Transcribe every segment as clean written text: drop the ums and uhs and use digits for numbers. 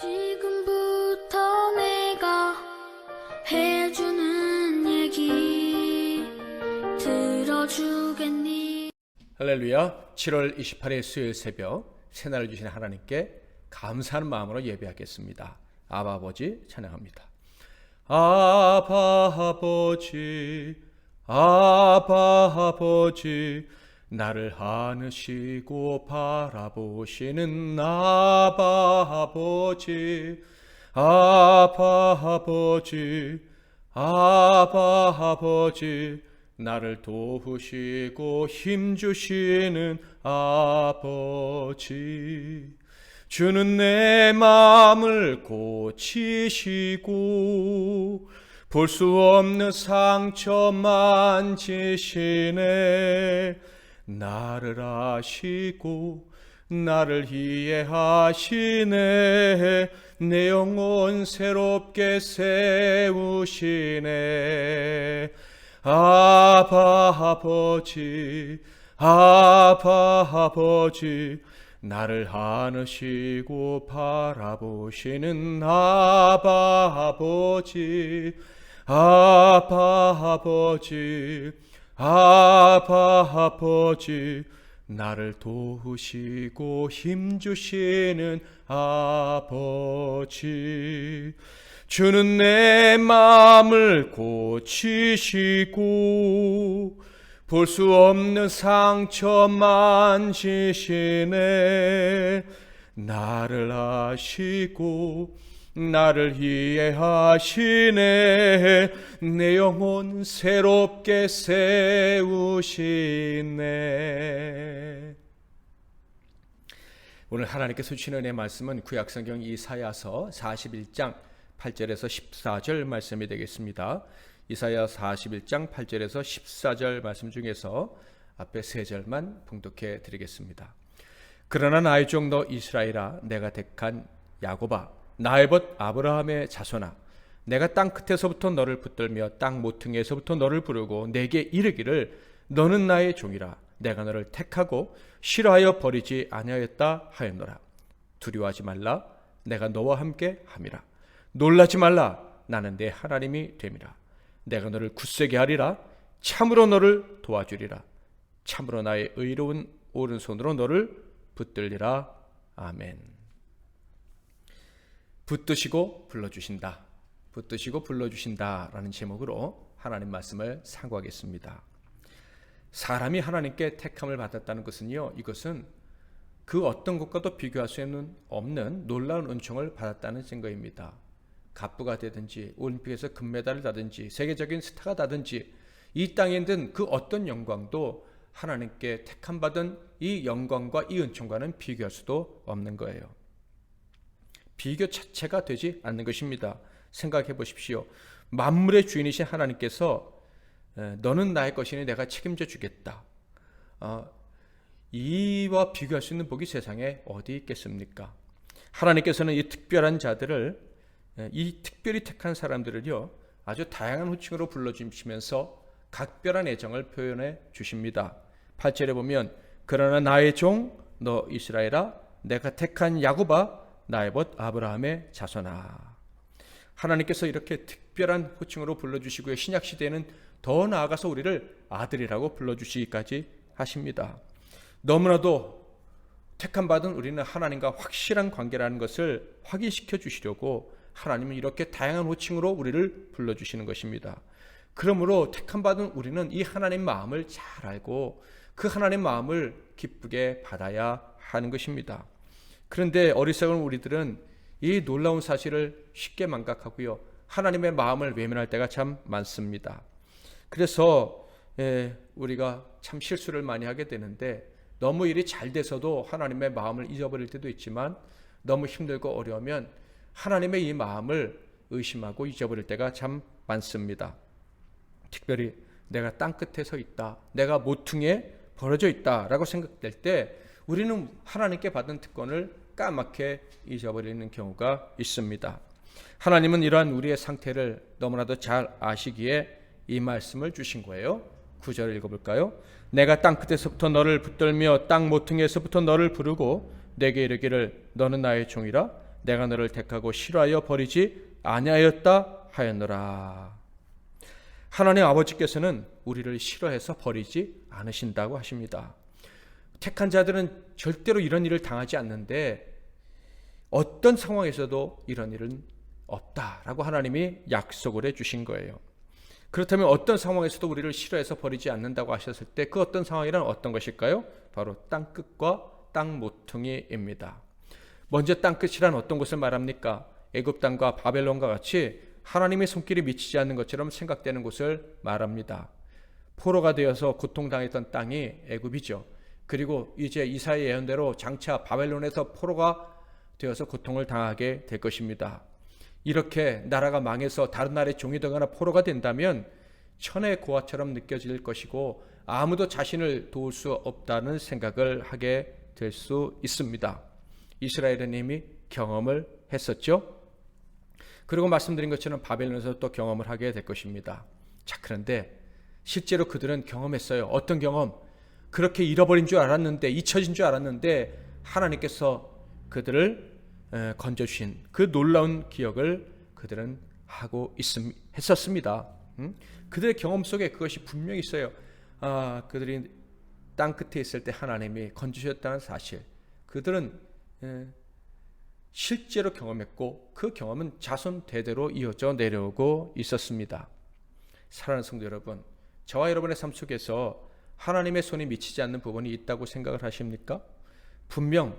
지금부터 내가 해주는 얘기 들어주겠니? 할렐루야. 7월 28일 수요일 새벽 새날을 주신 하나님께 감사하는 마음으로 예배하겠습니다. 아바 아버지 찬양합니다. 아바 아버지, 아바 아버지, 나를 안으시고 바라보시는 아바 아버지, 아바 아버지, 아바 아버지, 나를 도우시고 힘주시는 아버지. 주는 내 마음을 고치시고 볼 수 없는 상처 만지시네. 나를 아시고 나를 이해하시네. 내 영혼 새롭게 세우시네. 아바 아버지, 아바 아버지, 나를 안으시고 바라보시는 아바 아버지, 아바 아버지, 아바 아버지, 나를 도우시고 힘주시는 아버지. 주는 내 마음을 고치시고 볼 수 없는 상처 만지시네. 나를 아시고 나를 이해하시네. 내 영혼 새롭게 세우시네. 오늘 하나님께서 주시는 은혜의 말씀은 구약성경 이사야서 41장 8절에서 14절 말씀이 되겠습니다. 이사야 41장 8절에서 14절 말씀 중에서 앞에 세 절만 봉독해 드리겠습니다. 그러나 나의 종 너 이스라엘아, 내가 택한 야곱아, 나의 벗 아브라함의 자손아, 내가 땅 끝에서부터 너를 붙들며 땅 모퉁이에서부터 너를 부르고 내게 이르기를 너는 나의 종이라. 내가 너를 택하고 싫어하여 버리지 아니하였다 하였노라. 두려워하지 말라. 내가 너와 함께 함이라. 놀라지 말라. 나는 내 하나님이 됨이라. 내가 너를 굳세게 하리라. 참으로 너를 도와주리라. 참으로 나의 의로운 오른손으로 너를 붙들리라. 아멘. 붙드시고 불러주신다. 붙드시고 불러주신다 라는 제목으로 하나님 말씀을 상고하겠습니다. 사람이 하나님께 택함을 받았다는 것은요, 이것은 그 어떤 것과도 비교할 수 없는 놀라운 은총을 받았다는 증거입니다. 갑부가 되든지 올림픽에서 금메달을 따든지 세계적인 스타가 되든지 이 땅에 있는 그 어떤 영광도 하나님께 택함받은 이 영광과 이 은총과는 비교할 수도 없는 거예요. 비교 자체가 되지 않는 것입니다. 생각해 보십시오. 만물의 주인이신 하나님께서 너는 나의 것이니 내가 책임져 주겠다. 이와 비교할 수 있는 복이 세상에 어디 있겠습니까? 하나님께서는 이 특별한 자들을, 이 특별히 택한 사람들을요, 아주 다양한 호칭으로 불러주시면서 각별한 애정을 표현해 주십니다. 8절에 보면 그러나 나의 종 너 이스라엘아, 내가 택한 야곱아, 나의 벗 아브라함의 자손아. 하나님께서 이렇게 특별한 호칭으로 불러주시고요, 신약시대에는 더 나아가서 우리를 아들이라고 불러주시기까지 하십니다. 너무나도 택함받은 우리는 하나님과 확실한 관계라는 것을 확인시켜 주시려고 하나님은 이렇게 다양한 호칭으로 우리를 불러주시는 것입니다. 그러므로 택함받은 우리는 이 하나님 마음을 잘 알고 그 하나님 마음을 기쁘게 받아야 하는 것입니다. 그런데 어리석은 우리들은 이 놀라운 사실을 쉽게 망각하고요, 하나님의 마음을 외면할 때가 참 많습니다. 그래서 우리가 참 실수를 많이 하게 되는데, 너무 일이 잘 돼서도 하나님의 마음을 잊어버릴 때도 있지만, 너무 힘들고 어려우면 하나님의 이 마음을 의심하고 잊어버릴 때가 참 많습니다. 특별히 내가 땅끝에 서 있다, 내가 모퉁이에 벌어져 있다 라고 생각될 때 우리는 하나님께 받은 특권을 까맣게 잊어버리는 경우가 있습니다. 하나님은 이러한 우리의 상태를 너무나도 잘 아시기에 이 말씀을 주신 거예요. 9절을 읽어볼까요? 내가 땅끝에서부터 너를 붙들며 땅 모퉁이에서부터 너를 부르고 내게 이르기를 너는 나의 종이라. 내가 너를 택하고 싫어하여 버리지 아니하였다 하였노라. 하나님 아버지께서는 우리를 싫어해서 버리지 않으신다고 하십니다. 택한 자들은 절대로 이런 일을 당하지 않는데 어떤 상황에서도 이런 일은 없다라고 하나님이 약속을 해주신 거예요. 그렇다면 어떤 상황에서도 우리를 싫어해서 버리지 않는다고 하셨을 때 그 어떤 상황이란 어떤 것일까요? 바로 땅끝과 땅 모퉁이입니다. 먼저 땅끝이란 어떤 것을 말합니까? 애굽 땅과 바벨론과 같이 하나님의 손길이 미치지 않는 것처럼 생각되는 곳을 말합니다. 포로가 되어서 고통당했던 땅이 애굽이죠. 그리고 이제 이사야 예언대로 장차 바벨론에서 포로가 되어서 고통을 당하게 될 것입니다. 이렇게 나라가 망해서 다른 나라의 종이 되거나 포로가 된다면 천의 고아처럼 느껴질 것이고 아무도 자신을 도울 수 없다는 생각을 하게 될 수 있습니다. 이스라엘은 이미 경험을 했었죠. 그리고 말씀드린 것처럼 바벨론에서 또 경험을 하게 될 것입니다. 자, 그런데 실제로 그들은 경험했어요. 어떤 경험? 그렇게 잃어버린 줄 알았는데, 잊혀진 줄 알았는데 하나님께서 그들을 건져주신 그 놀라운 기억을 그들은 하고 했었습니다. 그들의 경험 속에 그것이 분명히 있어요. 그들이 땅 끝에 있을 때 하나님이 건지셨다는 사실, 그들은 실제로 경험했고 그 경험은 자손 대대로 이어져 내려오고 있었습니다. 사랑하는 성도 여러분, 저와 여러분의 삶 속에서 하나님의 손이 미치지 않는 부분이 있다고 생각을 하십니까? 분명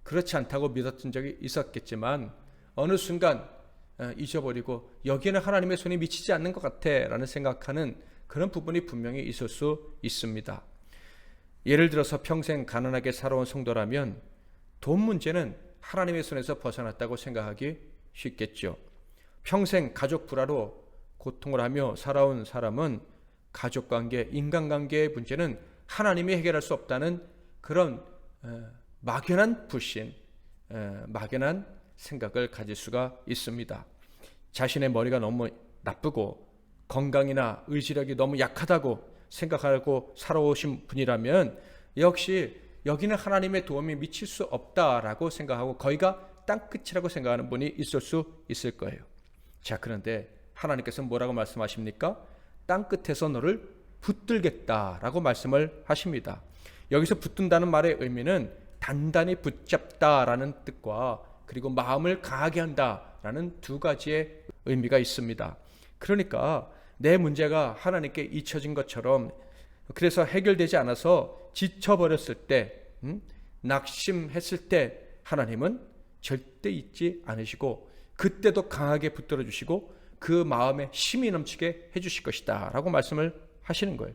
그렇지 않다고 믿었던 적이 있었겠지만 어느 순간 잊어버리고 여기에는 하나님의 손이 미치지 않는 것 같아 라는 생각하는 그런 부분이 분명히 있을 수 있습니다. 예를 들어서 평생 가난하게 살아온 성도라면 돈 문제는 하나님의 손에서 벗어났다고 생각하기 쉽겠죠. 평생 가족 불화로 고통을 하며 살아온 사람은 가족관계, 인간관계의 문제는 하나님이 해결할 수 없다는 그런 막연한 불신, 막연한 생각을 가질 수가 있습니다. 자신의 머리가 너무 나쁘고 건강이나 의지력이 너무 약하다고 생각하고 살아오신 분이라면 역시 여기는 하나님의 도움이 미칠 수 없다라고 생각하고 거기가 땅끝이라고 생각하는 분이 있을 수 있을 거예요. 자, 그런데 하나님께서 뭐라고 말씀하십니까? 땅끝에서 너를 붙들겠다라고 말씀을 하십니다. 여기서 붙든다는 말의 의미는 단단히 붙잡다라는 뜻과 그리고 마음을 강하게 한다라는 두 가지의 의미가 있습니다. 그러니까 내 문제가 하나님께 잊혀진 것처럼, 그래서 해결되지 않아서 지쳐버렸을 때, 낙심했을 때 하나님은 절대 잊지 않으시고 그때도 강하게 붙들어 주시고 그 마음에 힘이 넘치게 해주실 것이다 라고 말씀을 하시는 거예요.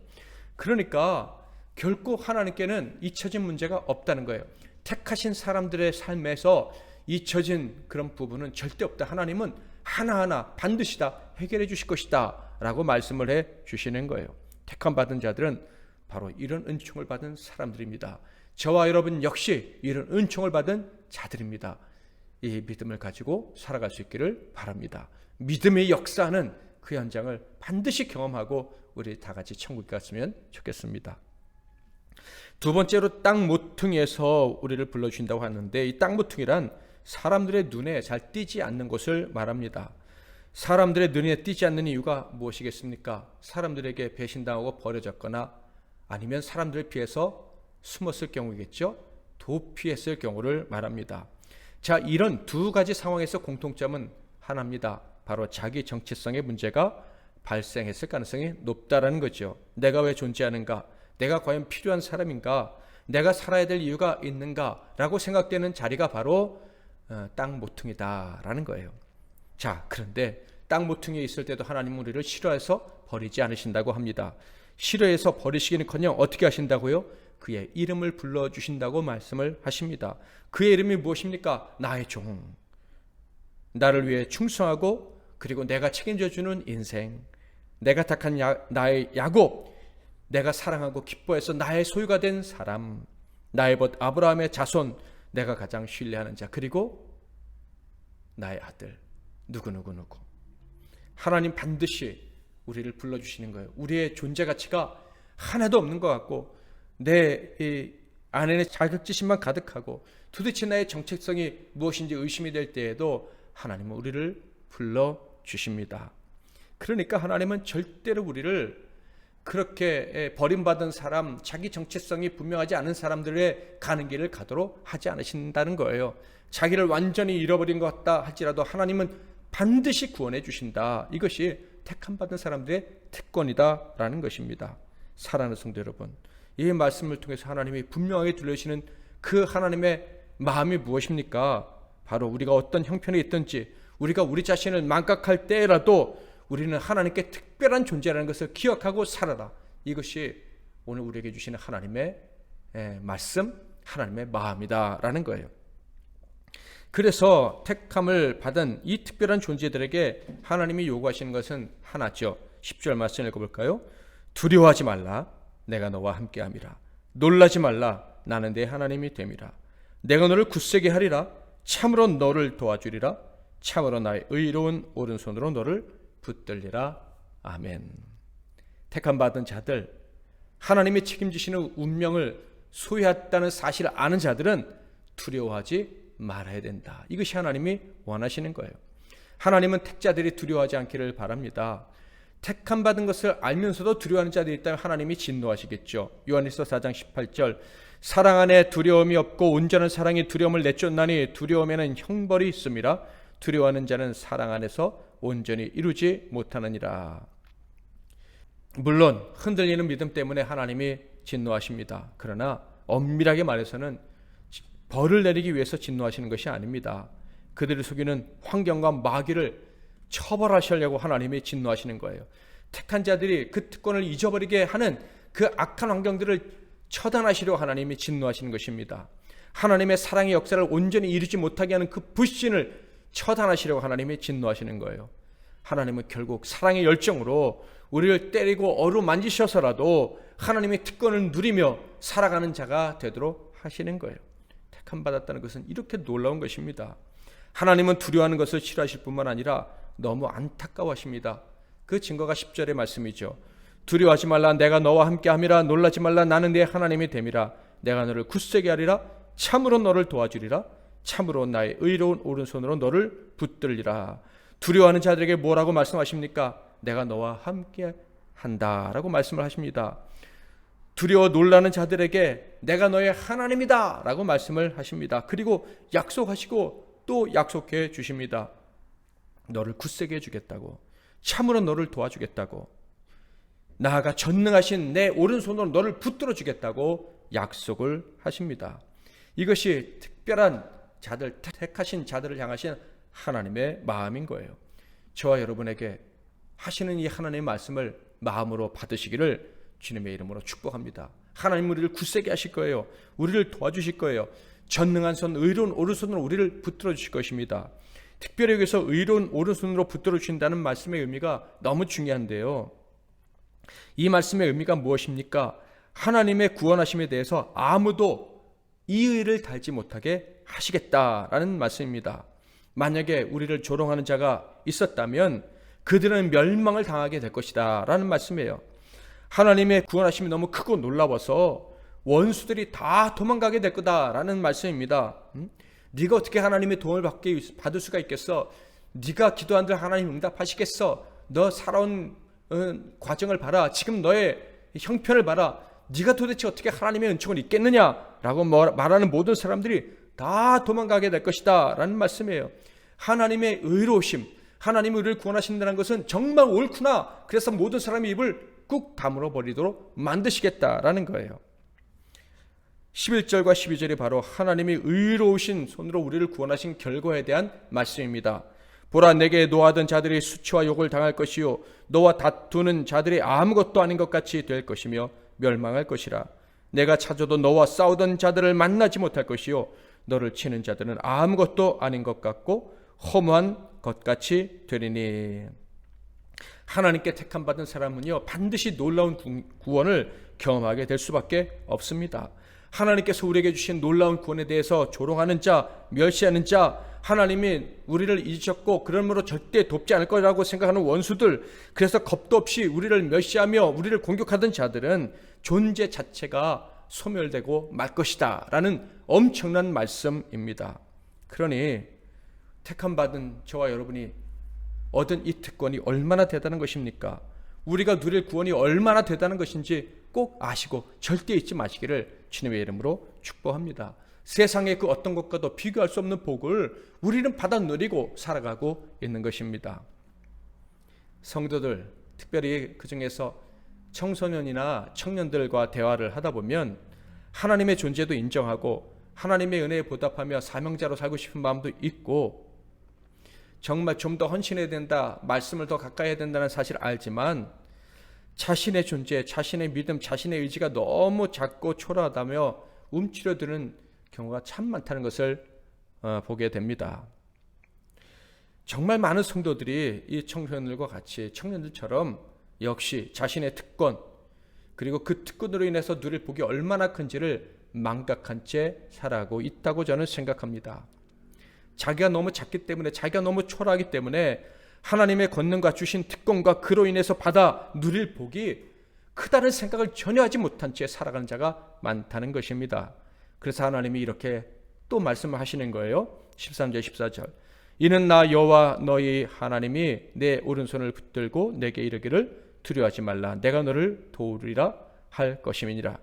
그러니까 결코 하나님께는 잊혀진 문제가 없다는 거예요. 택하신 사람들의 삶에서 잊혀진 그런 부분은 절대 없다. 하나님은 하나하나 반드시 다 해결해 주실 것이다 라고 말씀을 해 주시는 거예요. 택함 받은 자들은 바로 이런 은총을 받은 사람들입니다. 저와 여러분 역시 이런 은총을 받은 자들입니다. 이 믿음을 가지고 살아갈 수 있기를 바랍니다. 믿음의 역사는 그 현장을 반드시 경험하고 우리 다 같이 천국에 갔으면 좋겠습니다. 두 번째로 땅 모퉁이에서 우리를 불러주신다고 하는데, 이 땅 모퉁이란 사람들의 눈에 잘 띄지 않는 것을 말합니다. 사람들의 눈에 띄지 않는 이유가 무엇이겠습니까? 사람들에게 배신당하고 버려졌거나 아니면 사람들을 피해서 숨었을 경우이겠죠. 도피했을 경우를 말합니다. 자, 이런 두 가지 상황에서 공통점은 하나입니다. 바로 자기 정체성의 문제가 발생했을 가능성이 높다라는 거죠. 내가 왜 존재하는가? 내가 과연 필요한 사람인가? 내가 살아야 될 이유가 있는가? 라고 생각되는 자리가 바로 땅 모퉁이다라는 거예요. 자, 그런데 땅 모퉁이에 있을 때도 하나님은 우리를 싫어해서 버리지 않으신다고 합니다. 싫어해서 버리시기는커녕 어떻게 하신다고요? 그의 이름을 불러주신다고 말씀을 하십니다. 그의 이름이 무엇입니까? 나의 종, 나를 위해 충성하고 그리고 내가 책임져주는 인생, 내가 택한 나의 야곱, 내가 사랑하고 기뻐해서 나의 소유가 된 사람, 나의 벗 아브라함의 자손, 내가 가장 신뢰하는 자, 그리고 나의 아들 누구누구. 하나님 반드시 우리를 불러주시는 거예요. 우리의 존재 가치가 하나도 없는 것 같고 내 안에는 자격지심만 가득하고 도대체 나의 정체성이 무엇인지 의심이 될 때에도 하나님은 우리를 불러주십니다. 그러니까 하나님은 절대로 우리를 그렇게 버림받은 사람, 자기 정체성이 분명하지 않은 사람들의 가는 길을 가도록 하지 않으신다는 거예요. 자기를 완전히 잃어버린 것 같다 할지라도 하나님은 반드시 구원해 주신다. 이것이 택함받은 사람들의 특권이다라는 것입니다. 사랑하는 성도 여러분, 이 말씀을 통해서 하나님이 분명하게 들려주시는 그 하나님의 마음이 무엇입니까? 바로 우리가 어떤 형편에 있든지 우리가 우리 자신을 망각할 때라도 우리는 하나님께 특별한 존재라는 것을 기억하고 살아라. 이것이 오늘 우리에게 주시는 하나님의 말씀, 하나님의 마음이다라는 거예요. 그래서 택함을 받은 이 특별한 존재들에게 하나님이 요구하시는 것은 하나죠. 10절 말씀 읽어볼까요? 두려워하지 말라. 내가 너와 함께함이라. 놀라지 말라. 나는 내 하나님이 됨이라. 내가 너를 굳세게 하리라. 참으로 너를 도와주리라. 참으로 나의 의로운 오른손으로 너를 붙들리라. 아멘. 택함받은 자들, 하나님이 책임지시는 운명을 소유했다는 사실을 아는 자들은 두려워하지 말아야 된다. 이것이 하나님이 원하시는 거예요. 하나님은 택자들이 두려워하지 않기를 바랍니다. 택함받은 것을 알면서도 두려워하는 자들이 있다면 하나님이 진노하시겠죠. 요한일서 4장 18절, 사랑 안에 두려움이 없고 온전한 사랑이 두려움을 내쫓나니 두려움에는 형벌이 있음이라. 두려워하는 자는 사랑 안에서 온전히 이루지 못하느니라. 물론 흔들리는 믿음 때문에 하나님이 진노하십니다. 그러나 엄밀하게 말해서는 벌을 내리기 위해서 진노하시는 것이 아닙니다. 그들을 속이는 환경과 마귀를 처벌하시려고 하나님이 진노하시는 거예요. 택한 자들이 그 특권을 잊어버리게 하는 그 악한 환경들을 처단하시려고 하나님이 진노하시는 것입니다. 하나님의 사랑의 역사를 온전히 이루지 못하게 하는 그 불신을 처단하시려고 하나님이 진노하시는 거예요. 하나님은 결국 사랑의 열정으로 우리를 때리고 어루만지셔서라도 하나님의 특권을 누리며 살아가는 자가 되도록 하시는 거예요. 택함 받았다는 것은 이렇게 놀라운 것입니다. 하나님은 두려워하는 것을 싫어하실 뿐만 아니라 너무 안타까워하십니다. 그 증거가 10절의 말씀이죠. 두려워하지 말라. 내가 너와 함께함이라. 놀라지 말라. 나는 네 하나님이 됨이라. 내가 너를 굳세게 하리라. 참으로 너를 도와주리라. 참으로 나의 의로운 오른손으로 너를 붙들리라. 두려워하는 자들에게 뭐라고 말씀하십니까? 내가 너와 함께 한다라고 말씀을 하십니다. 두려워 놀라는 자들에게 내가 너의 하나님이다 라고 말씀을 하십니다. 그리고 약속하시고 또 약속해 주십니다. 너를 굳세게 해주겠다고, 참으로 너를 도와주겠다고, 나아가 전능하신 내 오른손으로 너를 붙들어 주겠다고 약속을 하십니다. 이것이 특별한 자들, 택하신 자들을 향하신 하나님의 마음인 거예요. 저와 여러분에게 하시는 이 하나님의 말씀을 마음으로 받으시기를 주님의 이름으로 축복합니다. 하나님 우리를 굳세게 하실 거예요. 우리를 도와주실 거예요. 전능한 손, 의로운 오른손으로 우리를 붙들어 주실 것입니다. 특별히 여기서 의로운 오른손으로 붙들어 주신다는 말씀의 의미가 너무 중요한데요. 이 말씀의 의미가 무엇입니까? 하나님의 구원하심에 대해서 아무도 이의를 달지 못하게 하시겠다라는 말씀입니다. 만약에 우리를 조롱하는 자가 있었다면 그들은 멸망을 당하게 될 것이다 라는 말씀이에요. 하나님의 구원하심이 너무 크고 놀라워서 원수들이 다 도망가게 될 거다라는 말씀입니다. 네가 어떻게 하나님의 도움을 받을 수가 있겠어? 네가 기도한 대로 하나님 응답하시겠어? 너 살아온 과정을 봐라. 지금 너의 형편을 봐라. 네가 도대체 어떻게 하나님의 은총을 잊겠느냐라고 말하는 모든 사람들이 다 도망가게 될 것이다 라는 말씀이에요. 하나님의 의로우심, 하나님이 우리를 구원하신다는 것은 정말 옳구나. 그래서 모든 사람이 입을 꾹 다물어 버리도록 만드시겠다라는 거예요. 11절과 12절이 바로 하나님이 의로우신 손으로 우리를 구원하신 결과에 대한 말씀입니다. 보라, 내게 노하던 자들이 수치와 욕을 당할 것이요 너와 다투는 자들이 아무것도 아닌 것 같이 될 것이며 멸망할 것이라. 내가 찾아도 너와 싸우던 자들을 만나지 못할 것이요 너를 치는 자들은 아무것도 아닌 것 같고 허무한 것 같이 되리니. 하나님께 택함 받은 사람은요 반드시 놀라운 구원을 경험하게 될 수밖에 없습니다. 하나님께서 우리에게 주신 놀라운 구원에 대해서 조롱하는 자, 멸시하는 자, 하나님이 우리를 잊으셨고 그러므로 절대 돕지 않을 거라고 생각하는 원수들, 그래서 겁도 없이 우리를 멸시하며 우리를 공격하던 자들은 존재 자체가 소멸되고 말 것이다 라는 엄청난 말씀입니다. 그러니 택함받은 저와 여러분이 얻은 이 특권이 얼마나 대단한 것입니까? 우리가 누릴 구원이 얼마나 대단한 것인지 꼭 아시고 절대 잊지 마시기를 주님의 이름으로 축복합니다. 세상의 그 어떤 것과도 비교할 수 없는 복을 우리는 받아 누리고 살아가고 있는 것입니다. 성도들, 특별히 그 중에서 청소년이나 청년들과 대화를 하다 보면 하나님의 존재도 인정하고 하나님의 은혜에 보답하며 사명자로 살고 싶은 마음도 있고 정말 좀 더 헌신해야 된다, 말씀을 더 가까이 해야 된다는 사실을 알지만 자신의 존재, 자신의 믿음, 자신의 의지가 너무 작고 초라하다며 움츠려드는 경우가 참 많다는 것을 보게 됩니다. 정말 많은 성도들이 이 청소년들과 같이 청년들처럼 역시 자신의 특권 그리고 그 특권으로 인해서 누릴 복이 얼마나 큰지를 망각한 채 살아가고 있다고 저는 생각합니다. 자기가 너무 작기 때문에, 자기가 너무 초라하기 때문에 하나님의 권능과 주신 특권과 그로 인해서 받아 누릴 복이 크다는 생각을 전혀 하지 못한 채 살아가는 자가 많다는 것입니다. 그래서 하나님이 이렇게 또 말씀을 하시는 거예요. 13절 14절 이는 나 여호와 너희 하나님이 내 오른손을 붙들고 내게 이르기를 두려워하지 말라. 내가 너를 도우리라 할 것임이니라.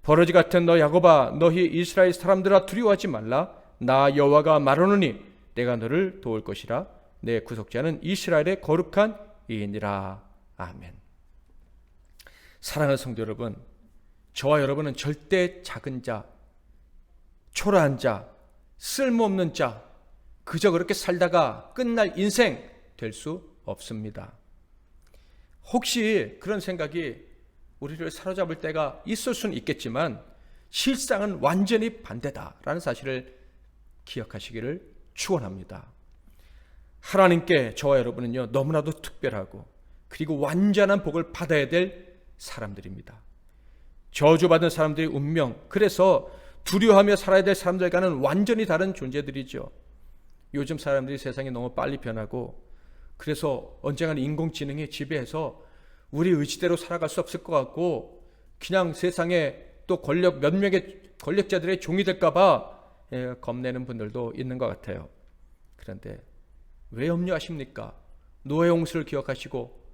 버러지 같은 너 야곱아, 너희 이스라엘 사람들아 두려워하지 말라. 나 여호와가 말하노니 내가 너를 도울 것이라. 내 구속자는 이스라엘의 거룩한 이이니라. 아멘. 사랑하는 성도 여러분, 저와 여러분은 절대 작은 자, 초라한 자, 쓸모없는 자, 그저 그렇게 살다가 끝날 인생 될 수 없습니다. 혹시 그런 생각이 우리를 사로잡을 때가 있을 수는 있겠지만 실상은 완전히 반대다라는 사실을 기억하시기를 축원합니다. 하나님께 저와 여러분은요 너무나도 특별하고 그리고 완전한 복을 받아야 될 사람들입니다. 저주받은 사람들의 운명, 그래서 두려워하며 살아야 될 사람들과는 완전히 다른 존재들이죠. 요즘 사람들이 세상이 너무 빨리 변하고 그래서 언젠가는 인공지능이 지배해서 우리 의지대로 살아갈 수 없을 것 같고 그냥 세상에 또 몇 명의 권력자들의 종이 될까 봐 겁내는 분들도 있는 것 같아요. 그런데 왜 염려하십니까? 노아의 홍수를 기억하시고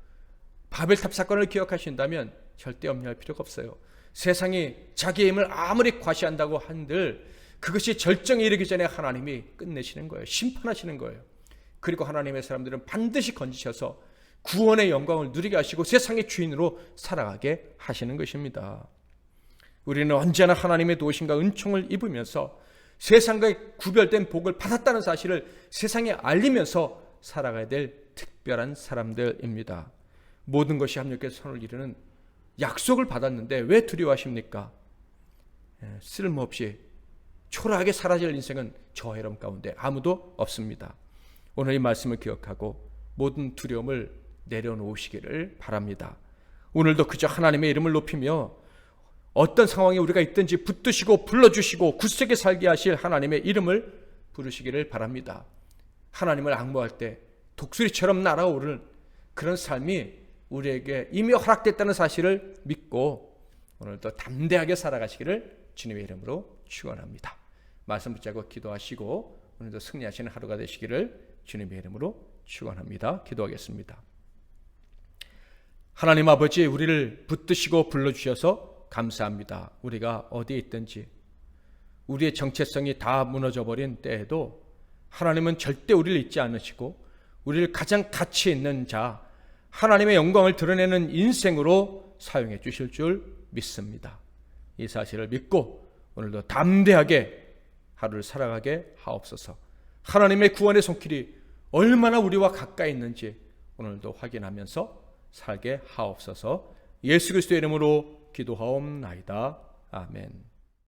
바벨탑 사건을 기억하신다면 절대 염려할 필요가 없어요. 세상이 자기의 힘을 아무리 과시한다고 한들 그것이 절정에 이르기 전에 하나님이 끝내시는 거예요. 심판하시는 거예요. 그리고 하나님의 사람들은 반드시 건지셔서 구원의 영광을 누리게 하시고 세상의 주인으로 살아가게 하시는 것입니다. 우리는 언제나 하나님의 도우심과 은총을 입으면서 세상과 구별된 복을 받았다는 사실을 세상에 알리면서 살아가야 될 특별한 사람들입니다. 모든 것이 합력해서 선을 이루는 약속을 받았는데 왜 두려워하십니까? 쓸모없이 초라하게 사라질 인생은 저와 여러분 가운데 아무도 없습니다. 오늘 이 말씀을 기억하고 모든 두려움을 내려놓으시기를 바랍니다. 오늘도 그저 하나님의 이름을 높이며 어떤 상황에 우리가 있든지 붙드시고 불러주시고 굳세게 살게 하실 하나님의 이름을 부르시기를 바랍니다. 하나님을 앙모할 때 독수리처럼 날아오르는 그런 삶이 우리에게 이미 허락됐다는 사실을 믿고 오늘도 담대하게 살아가시기를 주님의 이름으로 축원합니다. 말씀 붙잡고 기도하시고 오늘도 승리하시는 하루가 되시기를 주님의 이름으로 축원합니다. 기도하겠습니다. 하나님 아버지, 우리를 붙드시고 불러주셔서 감사합니다. 우리가 어디에 있든지 우리의 정체성이 다 무너져버린 때에도 하나님은 절대 우리를 잊지 않으시고 우리를 가장 가치 있는 자, 하나님의 영광을 드러내는 인생으로 사용해 주실 줄 믿습니다. 이 사실을 믿고 오늘도 담대하게 하루를 살아가게 하옵소서. 하나님의 구원의 손길이 얼마나 우리와 가까이 있는지 오늘도 확인하면서 살게 하옵소서. 예수 그리스도의 이름으로 기도하옵나이다. 아멘.